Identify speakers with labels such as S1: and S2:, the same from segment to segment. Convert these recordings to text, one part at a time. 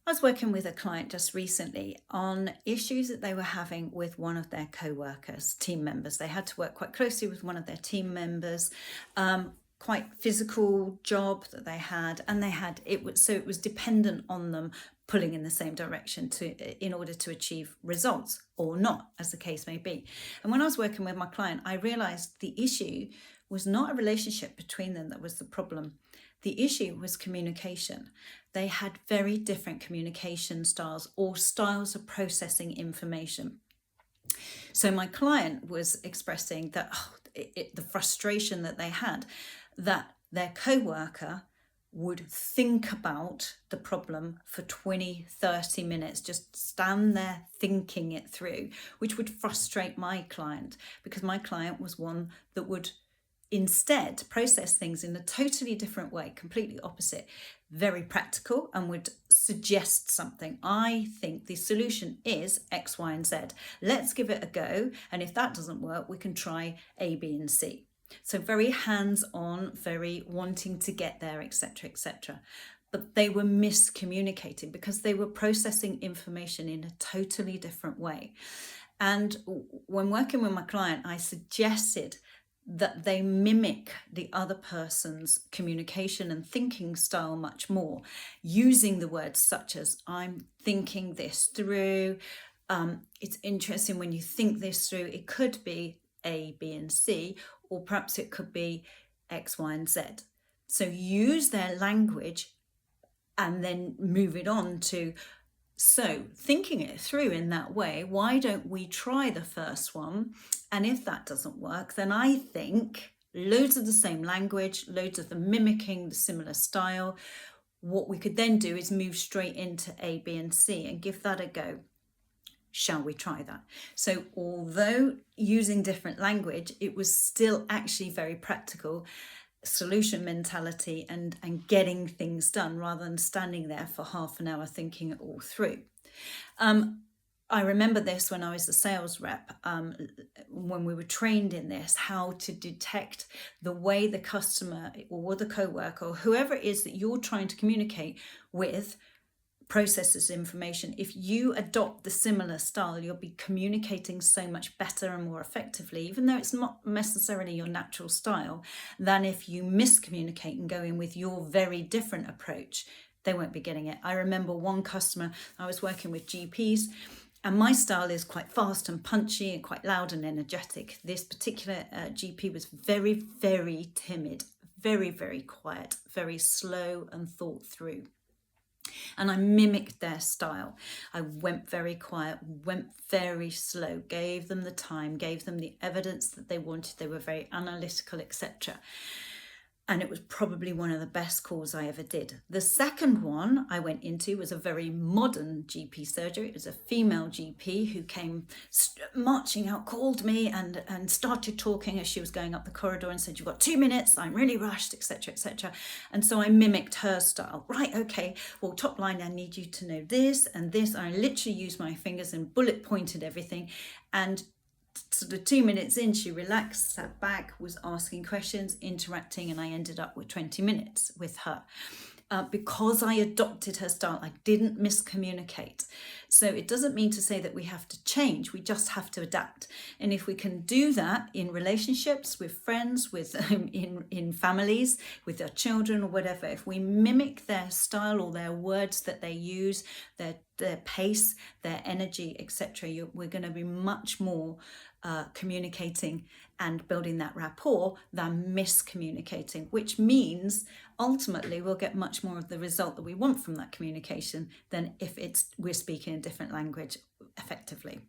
S1: I was working with a client just recently on issues that they were having with one of their co-workers, team members. They had to work quite closely with one of their team members, quite physical job that they had, and it was dependent on them pulling in the same direction in order to achieve results, or not, as the case may be. And when I was working with my client, I realized the issue was not a relationship between them that was the problem. The issue was communication. They had very different communication styles or styles of processing information. So my client was expressing that the frustration that they had, that their co-worker would think about the problem for 20-30 minutes, just stand there thinking it through, which would frustrate my client, because my client was one that would instead process things in a totally different way, completely opposite, very practical, and would suggest something. I think the solution is X, Y, and Z. Let's give it a go. And if that doesn't work, we can try A, B, and C. So very hands-on, very wanting to get there, etc., etc. But they were miscommunicating because they were processing information in a totally different way. And when working with my client, I suggested that they mimic the other person's communication and thinking style much more, using the words such as, I'm thinking this through. It's interesting when you think this through, it could be A, B, and C, or perhaps it could be X, Y, and Z. So use their language and then move it on to, so thinking it through in that way, why don't we try the first one? And if that doesn't work, then I think loads of the same language, loads of the mimicking the similar style. What we could then do is move straight into A, B, and C and give that a go. Shall we try that? So although using different language, it was still actually very practical solution mentality and getting things done rather than standing there for half an hour thinking it all through. I remember this when I was a sales rep, when we were trained in this, how to detect the way the customer or the co-worker or whoever it is that you're trying to communicate with processes information. If you adopt the similar style, you'll be communicating so much better and more effectively, even though it's not necessarily your natural style, than if you miscommunicate and go in with your very different approach. They won't be getting it. I remember one customer, I was working with GPs, and my style is quite fast and punchy and quite loud and energetic. This particular GP was very, very timid, very, very quiet, very slow and thought through. And I mimicked their style. I went very quiet, went very slow, gave them the time, gave them the evidence that they wanted. They were very analytical, etc. And it was probably one of the best calls I ever did. The second one I went into was a very modern GP surgery. It was a female GP who came marching out, called me and started talking as she was going up the corridor and said, you've got 2 minutes, I'm really rushed, etc., etc. And so I mimicked her style. Right, okay, well, top line, I need you to know this and this. I literally used my fingers and bullet pointed everything. And sort of 2 minutes in, she relaxed, sat back, was asking questions, interacting, and I ended up with 20 minutes with her. Because I adopted her style, I didn't miscommunicate. So it doesn't mean to say that we have to change, we just have to adapt. And if we can do that in relationships, with friends, with in families, with their children or whatever, if we mimic their style or their words that they use, their pace, their energy, etc., we're going to be much more communicating and building that rapport than miscommunicating, which means ultimately we'll get much more of the result that we want from that communication than if we're speaking a different language effectively.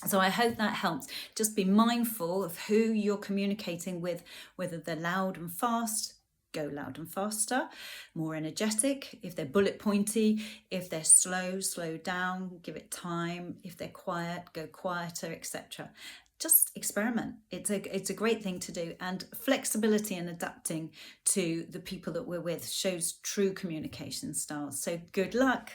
S1: So I hope that helps. Just be mindful of who you're communicating with, whether they're loud and fast, go loud and faster, more energetic. If they're bullet pointy, if they're slow, slow down, give it time. If they're quiet, go quieter, etc. Just experiment. It's a great thing to do, and flexibility and adapting to the people that we're with shows true communication styles. So good luck.